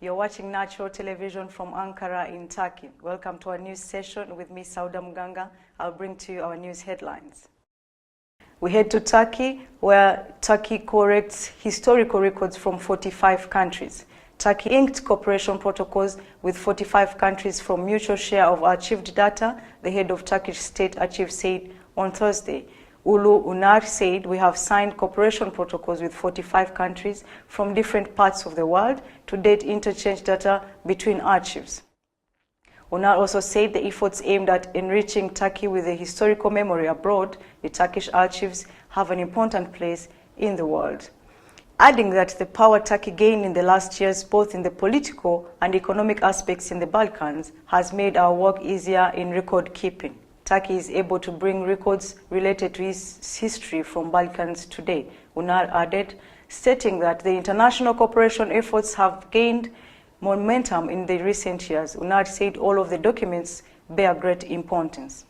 You're watching Natural Television from Ankara in Turkey. Welcome to our news session with me, Sauda Mganga. I'll bring to you our news headlines. We head to Turkey, where Turkey corrects historical records from 45 countries. Turkey inked cooperation protocols with 45 countries for mutual share of archived data, the head of Turkish State Archive said on Thursday. Ulu Unar said, we have signed cooperation protocols with 45 countries from different parts of the world to date interchange data between archives. Unar also said the efforts aimed at enriching Turkey with a historical memory abroad, the Turkish archives have an important place in the world. Adding that the power Turkey gained in the last years, both in the political and economic aspects in the Balkans, has made our work easier in record keeping. Turkey is able to bring records related to its history from Balkans today, Unar added, stating that the international cooperation efforts have gained momentum in the recent years. Unar said all of the documents bear great importance.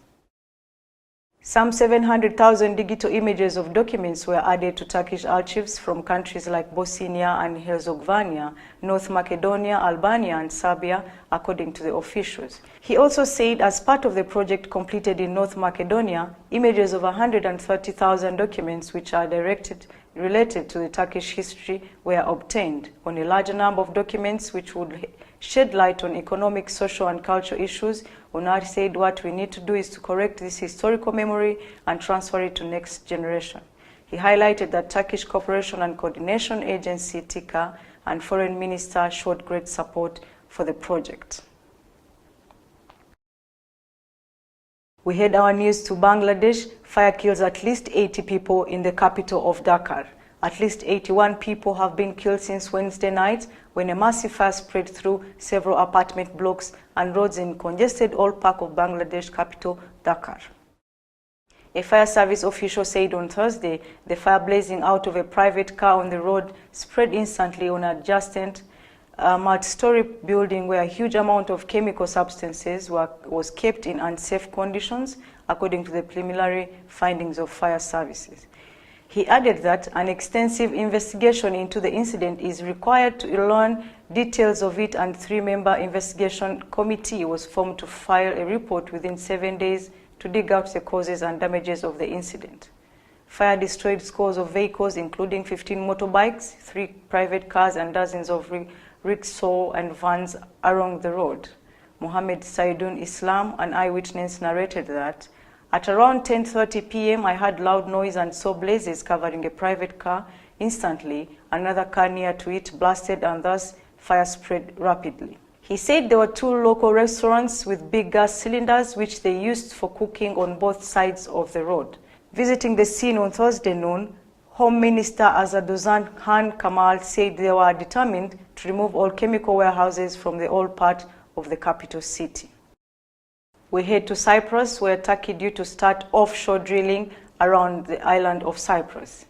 Some 700,000 digital images of documents were added to Turkish archives from countries like Bosnia and Herzegovina, North Macedonia, Albania, and Serbia, according to the officials. He also said as part of the project completed in North Macedonia, images of 130,000 documents which are related to the Turkish history were obtained. On a larger number of documents which would shed light on economic, social, and cultural issues, Unar said what we need to do is to correct this historical memory and transfer it to next generation. He highlighted that Turkish Cooperation and Coordination Agency, TICA, and Foreign Minister showed great support for the project. We head our news to Bangladesh. Fire kills at least 80 people in the capital of Dhaka. At least 81 people have been killed since Wednesday night when a massive fire spread through several apartment blocks and roads in congested Old Park of Bangladesh capital, Dhaka. A fire service official said on Thursday the fire blazing out of a private car on the road spread instantly on an adjacent multi-story building where a huge amount of chemical substances was kept in unsafe conditions, according to the preliminary findings of fire services. He added that an extensive investigation into the incident is required to learn details of it, and a 3-member investigation committee was formed to file a report within 7 days to dig out the causes and damages of the incident. Fire destroyed scores of vehicles, including 15 motorbikes, 3 private cars, and dozens of rickshaws and vans along the road. Mohammed Saidun Islam, an eyewitness, narrated that at around 10:30 p.m., I heard loud noise and saw blazes covering a private car. Instantly, another car near to it blasted and thus fire spread rapidly. He said there were 2 local restaurants with big gas cylinders which they used for cooking on both sides of the road. Visiting the scene on Thursday noon, Home Minister Azaduzan Khan Kamal said they were determined to remove all chemical warehouses from the old part of the capital city. We head to Cyprus, where Turkey is due to start offshore drilling around the island of Cyprus.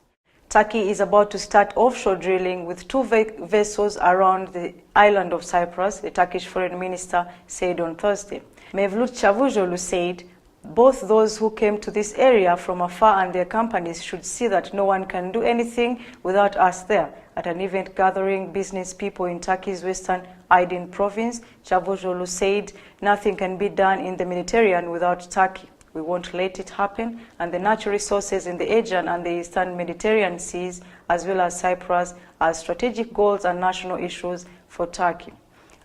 Turkey is about to start offshore drilling with 2 vessels around the island of Cyprus, the Turkish Foreign Minister said on Thursday. Mevlut Çavuşoğlu said, both those who came to this area from afar and their companies should see that no one can do anything without us there. At an event gathering business people in Turkey's western Aydin province, Çavuşoğlu said nothing can be done in the Mediterranean without Turkey. We won't let it happen, and the natural resources in the Aegean and the Eastern Mediterranean seas, as well as Cyprus, are strategic goals and national issues for Turkey.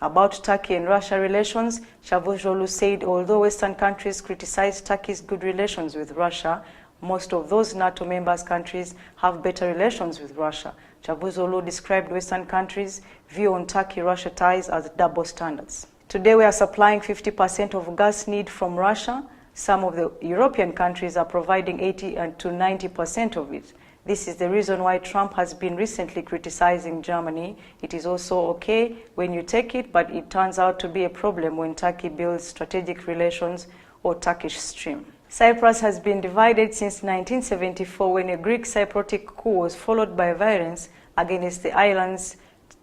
About Turkey and Russia relations, Çavuşoğlu said although Western countries criticize Turkey's good relations with Russia, most of those NATO members countries have better relations with Russia. Çavuşoğlu described Western countries' view on Turkey-Russia ties as double standards. Today we are supplying 50% of gas need from Russia. Some of the European countries are providing 80 to 90% of it. This is the reason why Trump has been recently criticizing Germany. It is also okay when you take it, but it turns out to be a problem when Turkey builds strategic relations or Turkish Stream. Cyprus has been divided since 1974 when a Greek Cypriotic coup was followed by violence against the island's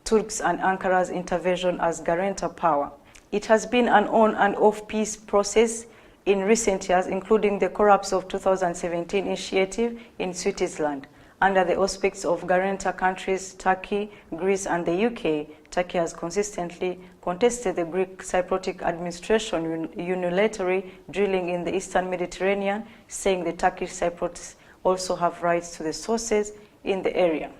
Turks and Ankara's intervention as guarantor power. It has been an on and off peace process in recent years, including the collapse of 2017 initiative in Switzerland. Under the auspices of guarantor countries Turkey, Greece and the UK, Turkey has consistently contested the Greek Cypriotic administration unilaterally drilling in the eastern Mediterranean, saying the Turkish Cypriots also have rights to the sources in the area.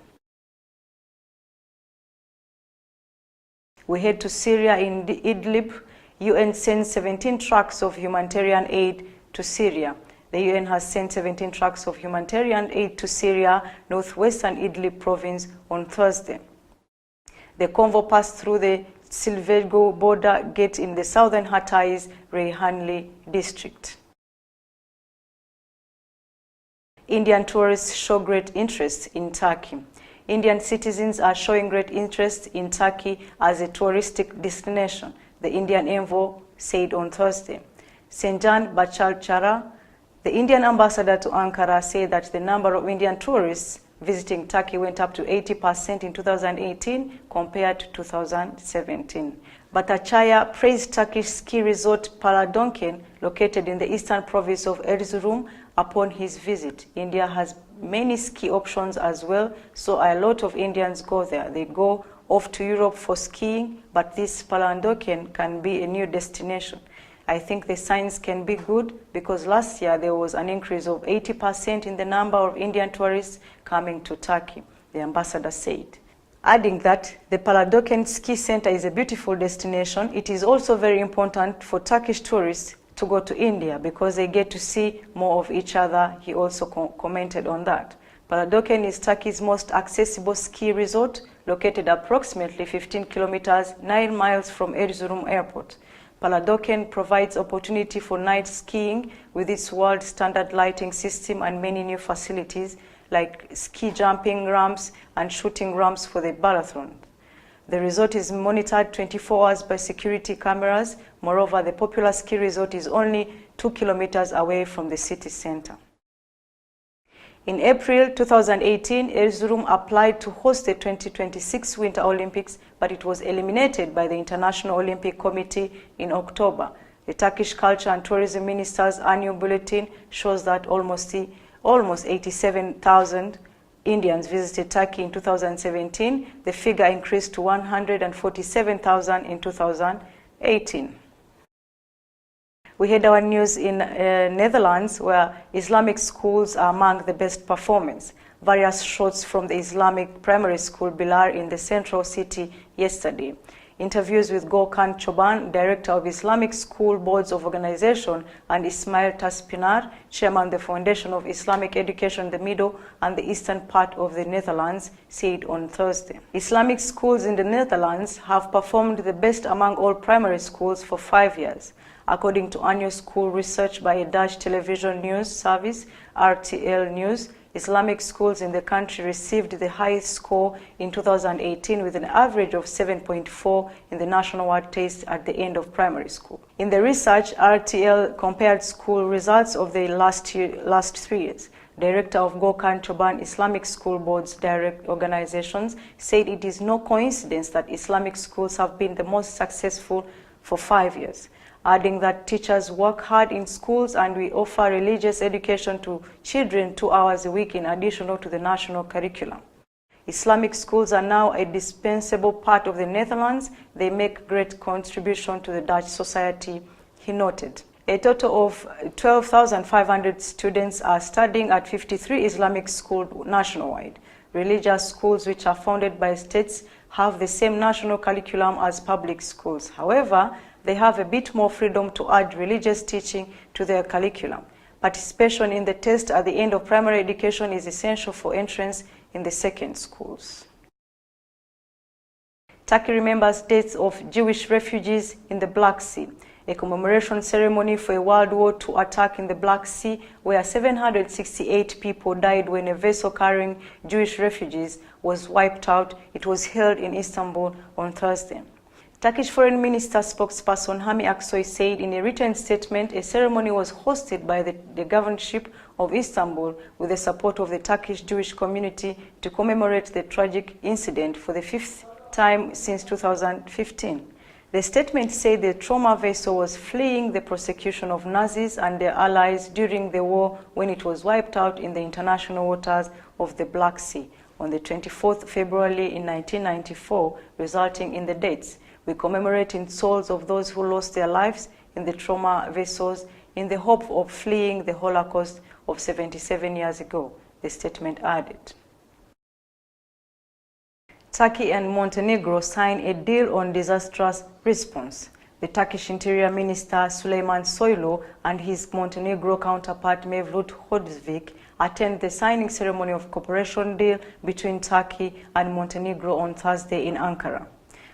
We head to Syria. In Idlib, UN sends 17 trucks of humanitarian aid to Syria. The UN has sent 17 trucks of humanitarian aid to Syria, northwestern Idlib province, on Thursday. The convoy passed through the Silvergo border gate in the southern Hatay's Reyhanli district. Indian tourists show great interest in Turkey. Indian citizens are showing great interest in Turkey as a touristic destination, the Indian envoy said on Thursday. Senjan Bachalchara, the Indian ambassador to Ankara, said that the number of Indian tourists visiting Turkey went up to 80% in 2018 compared to 2017. Bhattacharya praised Turkish ski resort Paladonken, located in the eastern province of Erzurum, upon his visit. India has many ski options as well, so a lot of Indians go there. They go off to Europe for skiing, but this Palandonken can be a new destination. I think the signs can be good because last year there was an increase of 80% in the number of Indian tourists coming to Turkey, the ambassador said. Adding that the Paladonken ski center is a beautiful destination, it is also very important for Turkish tourists to go to India because they get to see more of each other. He also commented on that. Paladonken is Turkey's most accessible ski resort, located approximately 15 kilometers, 9 miles from Erzurum Airport. Paladonken provides opportunity for night skiing with its world standard lighting system and many new facilities like ski jumping ramps and shooting ramps for the marathon. The resort is monitored 24 hours by security cameras. Moreover, the popular ski resort is only 2 kilometers away from the city center. In April 2018, Erzurum applied to host the 2026 Winter Olympics, but it was eliminated by the International Olympic Committee in October. The Turkish Culture and Tourism Minister's annual bulletin shows that almost 87,000 Indians visited Turkey in 2017. The figure increased to 147,000 in 2018. We had our news in Netherlands, where Islamic schools are among the best performance. Various shots from the Islamic primary school Bilar in the central city yesterday. Interviews with Gökhan Çoban, Director of Islamic School Boards of Organization, and Ismail Taspinar, Chairman of the Foundation of Islamic Education in the middle and the eastern part of the Netherlands, said on Thursday. Islamic schools in the Netherlands have performed the best among all primary schools for 5 years. According to annual school research by a Dutch television news service, RTL News, Islamic schools in the country received the highest score in 2018 with an average of 7.4 in the nationwide test at the end of primary school. In the research, RTL compared school results of the last 3 years. Director of Gökhan Çoban Islamic School Boards Direct Organizations said it is no coincidence that Islamic schools have been the most successful for 5 years. Adding that teachers work hard in schools and we offer religious education to children 2 hours a week in addition to the national curriculum. Islamic schools are now a dispensable part of the Netherlands. They make great contribution to the Dutch society, he noted. A total of 12,500 students are studying at 53 Islamic schools nationwide. Religious schools, which are funded by states, have the same national curriculum as public schools. However, they have a bit more freedom to add religious teaching to their curriculum. Participation in the test at the end of primary education is essential for entrance in the second schools. Turkey remembers deaths of Jewish refugees in the Black Sea. A commemoration ceremony for a World War II attack in the Black Sea, where 768 people died when a vessel carrying Jewish refugees was wiped out. It was held in Istanbul on Thursday. Turkish Foreign Minister spokesperson Hami Aksoy said in a written statement a ceremony was hosted by the governorship of Istanbul with the support of the Turkish Jewish community to commemorate the tragic incident for the 5th time since 2015. The statement said the trauma vessel was fleeing the persecution of Nazis and their allies during the war when it was wiped out in the international waters of the Black Sea on the 24th February in 1994, resulting in the deaths. We commemorate in souls of those who lost their lives in the trauma vessels in the hope of fleeing the Holocaust of 77 years ago, the statement added. Turkey and Montenegro sign a deal on disastrous response. The Turkish Interior Minister Suleyman Soylu and his Montenegro counterpart Mevlut Hodzic attend the signing ceremony of cooperation deal between Turkey and Montenegro on Thursday in Ankara.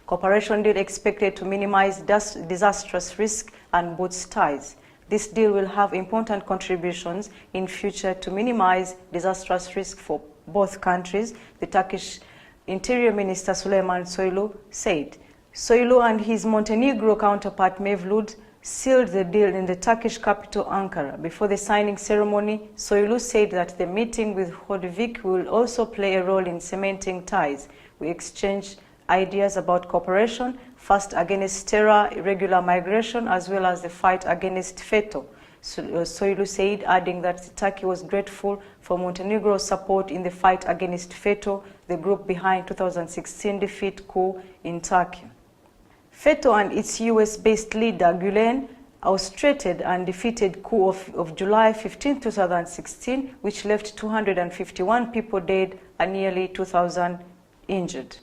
Cooperation deal expected to minimize disastrous risk and boost ties. This deal will have important contributions in future to minimize disastrous risk for both countries, the Turkish Interior Minister Suleyman Soylu said. Soylu and his Montenegro counterpart Mevlut sealed the deal in the Turkish capital Ankara. Before the signing ceremony, Soylu said that the meeting with Hodzic will also play a role in cementing ties. We exchanged ideas about cooperation, first against terror, irregular migration, as well as the fight against FETÖ. Soylu said, adding that Turkey was grateful for Montenegro's support in the fight against FETÖ, the group behind 2016 defeat coup in Turkey. FETÖ and its US-based leader Gülen ousted and defeated coup of July 15, 2016, which left 251 people dead and nearly 2,000 injured.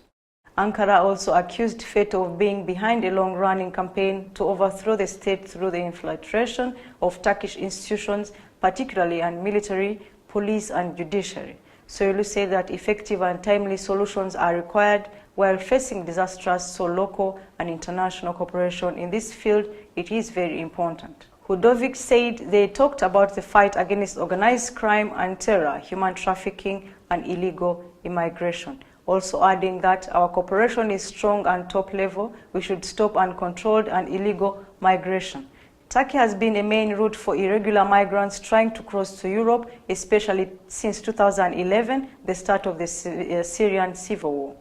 Ankara also accused FETÖ of being behind a long-running campaign to overthrow the state through the infiltration of Turkish institutions, particularly and military, police and judiciary. Soylu said that effective and timely solutions are required while facing disasters, so local and international cooperation in this field, it is very important. Hodzic said they talked about the fight against organized crime and terror, human trafficking and illegal immigration. Also adding that our cooperation is strong and top level, we should stop uncontrolled and illegal migration. Turkey has been a main route for irregular migrants trying to cross to Europe, especially since 2011, the start of the Syrian civil war.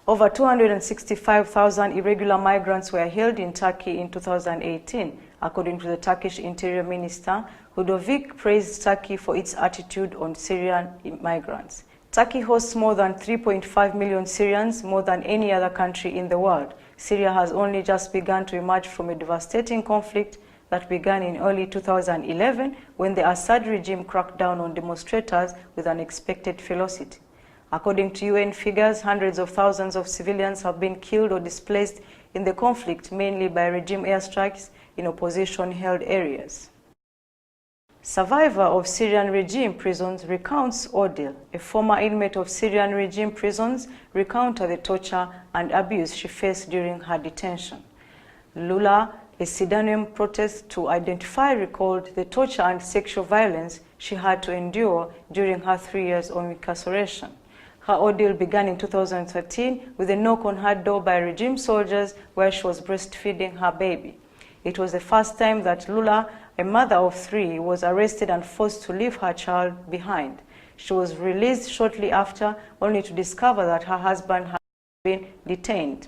Over 265,000 irregular migrants were held in Turkey in 2018, according to the Turkish Interior Minister. Hodzic praised Turkey for its attitude on Syrian migrants. Turkey hosts more than 3.5 million Syrians, more than any other country in the world. Syria has only just begun to emerge from a devastating conflict that began in early 2011 when the Assad regime cracked down on demonstrators with unexpected ferocity. According to UN figures, hundreds of thousands of civilians have been killed or displaced in the conflict, mainly by regime airstrikes in opposition-held areas. Survivor of Syrian regime prisons recounts ordeal. A former inmate of Syrian regime prisons recounted the torture and abuse she faced during her detention. Lula, a pseudonym protest to identify, recalled the torture and sexual violence she had to endure during her 3 years of incarceration. Her ordeal began in 2013 with a knock on her door by regime soldiers where she was breastfeeding her baby. It was the first time that Lula, a mother of 3, was arrested and forced to leave her child behind. She was released shortly after, only to discover that her husband had been detained.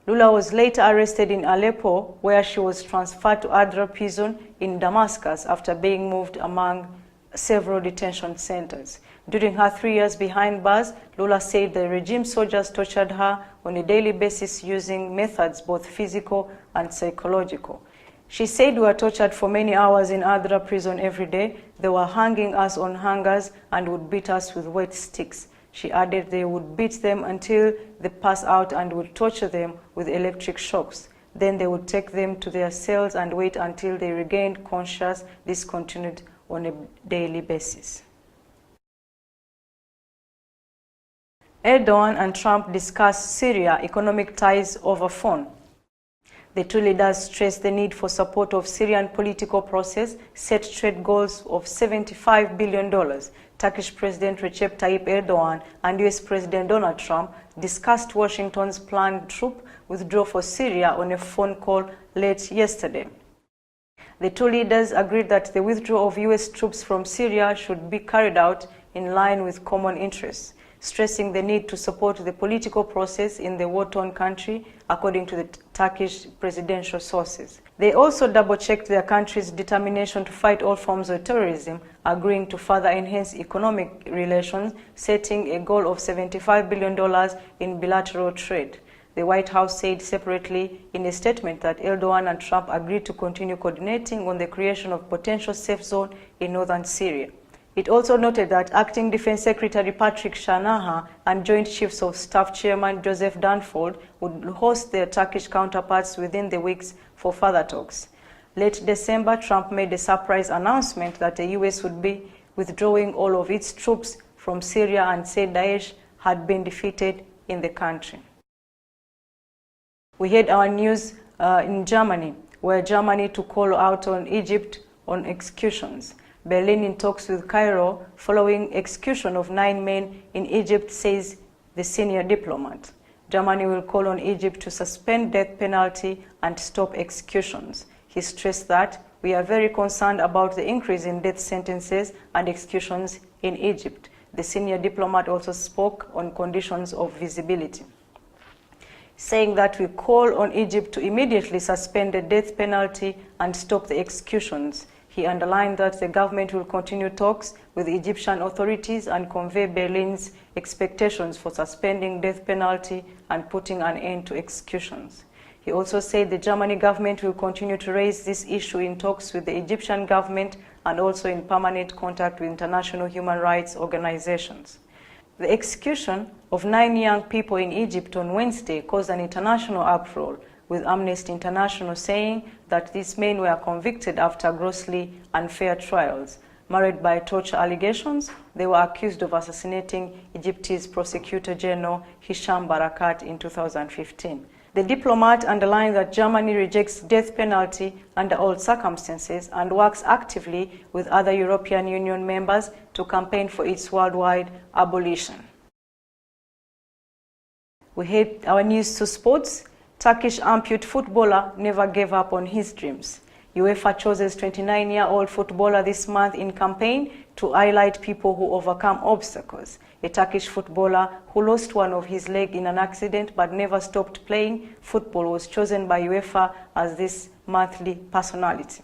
Lula was later arrested in Aleppo, where she was transferred to Adra prison in Damascus after being moved among several detention centers. During her 3 years behind bars, Lula said the regime soldiers tortured her on a daily basis using methods both physical and psychological. She said, "We were tortured for many hours in Adra prison every day. They were hanging us on hangers and would beat us with wet sticks." She added they would beat them until they pass out and would torture them with electric shocks. Then they would take them to their cells and wait until they regained consciousness. This continued on a daily basis. Erdogan and Trump discussed Syria economic ties over phone. The two leaders stressed the need for support of Syrian political process, set trade goals of $75 billion. Turkish President Recep Tayyip Erdogan and US President Donald Trump discussed Washington's planned troop withdrawal for Syria on a phone call late yesterday. The two leaders agreed that the withdrawal of US troops from Syria should be carried out in line with common interests. stressing the need to support the political process in the war-torn country, according to the Turkish presidential sources. They also double-checked their country's determination to fight all forms of terrorism, agreeing to further enhance economic relations, setting a goal of $75 billion in bilateral trade. The White House said separately in a statement that Erdogan and Trump agreed to continue coordinating on the creation of potential safe zone in northern Syria. It also noted that Acting Defense Secretary Patrick Shanahan and Joint Chiefs of Staff Chairman Joseph Dunford would host their Turkish counterparts within the weeks for further talks. Late December, Trump made a surprise announcement that the U.S. would be withdrawing all of its troops from Syria and said Daesh had been defeated in the country. We heard our news in Germany, where Germany to call out on Egypt on executions. Berlin in talks with Cairo following execution of 9 men in Egypt, says the senior diplomat. Germany will call on Egypt to suspend death penalty and stop executions. He stressed that we are very concerned about the increase in death sentences and executions in Egypt. The senior diplomat also spoke on conditions of visibility, saying that we call on Egypt to immediately suspend the death penalty and stop the executions. He underlined that the government will continue talks with the Egyptian authorities and convey Berlin's expectations for suspending death penalty and putting an end to executions. He also said the German government will continue to raise this issue in talks with the Egyptian government and also in permanent contact with international human rights organizations. The execution of 9 young people in Egypt on Wednesday caused an international uproar, with Amnesty International saying that these men were convicted after grossly unfair trials. Marred by torture allegations, they were accused of assassinating Egypt's Prosecutor General Hisham Barakat in 2015. The diplomat underlined that Germany rejects death penalty under all circumstances and works actively with other European Union members to campaign for its worldwide abolition. We head our news to sports. Turkish amputee footballer never gave up on his dreams. UEFA chooses 29-year-old footballer this month in campaign to highlight people who overcome obstacles. A Turkish footballer who lost one of his legs in an accident but never stopped playing football was chosen by UEFA as this monthly personality.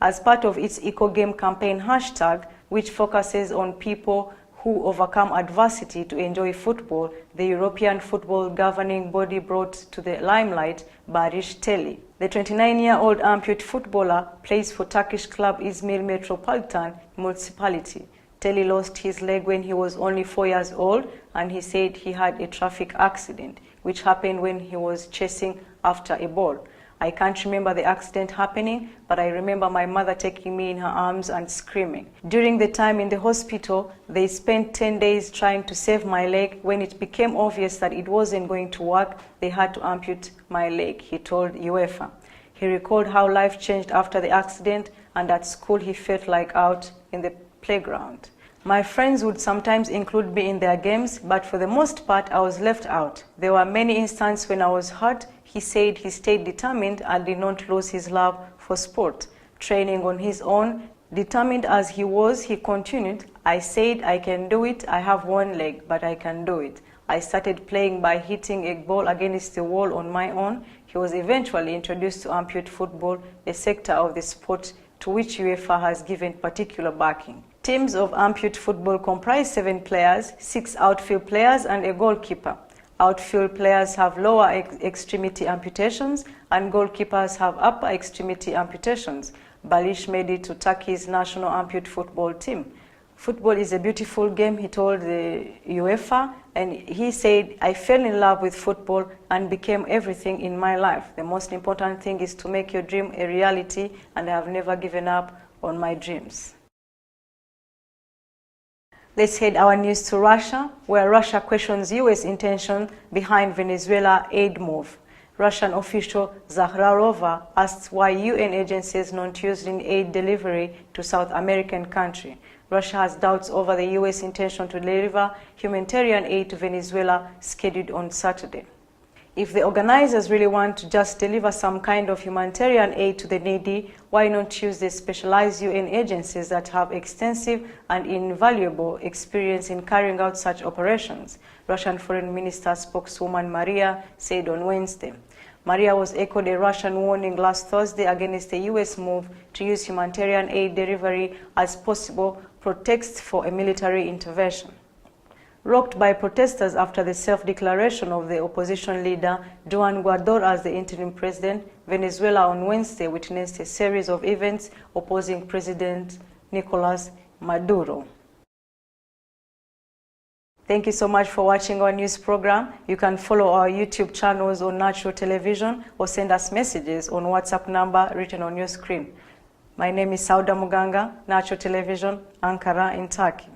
As part of its EcoGame campaign hashtag, which focuses on people who overcome adversity to enjoy football, the European football governing body brought to the limelight Barış Telli. The 29-year-old amputee footballer plays for Turkish club Izmir Metropolitan Municipality. Telli lost his leg when he was only 4 years old, and he said he had a traffic accident, which happened when he was chasing after a ball. I can't remember the accident happening, but I remember my mother taking me in her arms and screaming. During the time in the hospital, they spent 10 days trying to save my leg. When it became obvious that it wasn't going to work, they had to amputate my leg, he told UEFA. He recalled how life changed after the accident, and at school he felt like out in the playground. My friends would sometimes include me in their games, but for the most part I was left out. There were many instances when I was hurt. He said he stayed determined and did not lose his love for sport. Training on his own, determined as he was, he continued, I said I can do it, I have one leg, but I can do it. I started playing by hitting a ball against the wall on my own. He was eventually introduced to amputee football, a sector of the sport to which UEFA has given particular backing. Teams of amputee football comprise 7 players, 6 outfield players and a goalkeeper. Outfield players have lower extremity amputations and goalkeepers have upper extremity amputations. Barış made it to Turkey's national amputee football team. Football is a beautiful game, he told the UEFA, and he said, I fell in love with football and became everything in my life. The most important thing is to make your dream a reality, and I have never given up on my dreams. Let's head our news to Russia, where Russia questions U.S. intention behind Venezuela aid move. Russian official Zakharova asked why UN agencies not used in aid delivery to South American country. Russia has doubts over the U.S. intention to deliver humanitarian aid to Venezuela scheduled on Saturday. If the organizers really want to just deliver some kind of humanitarian aid to the needy, why not use the specialized UN agencies that have extensive and invaluable experience in carrying out such operations? Russian Foreign Minister spokeswoman Maria said on Wednesday. Maria was echoed a Russian warning last Thursday against the U.S. move to use humanitarian aid delivery as possible pretext for a military intervention. Rocked by protesters after the self-declaration of the opposition leader Juan Guaido as the interim president, Venezuela on Wednesday witnessed a series of events opposing President Nicolas Maduro. Thank you so much for watching our news program. You can follow our YouTube channels on Natural Television or send us messages on WhatsApp number written on your screen. My name is Sauda Muganga, Natural Television, Ankara in Turkey.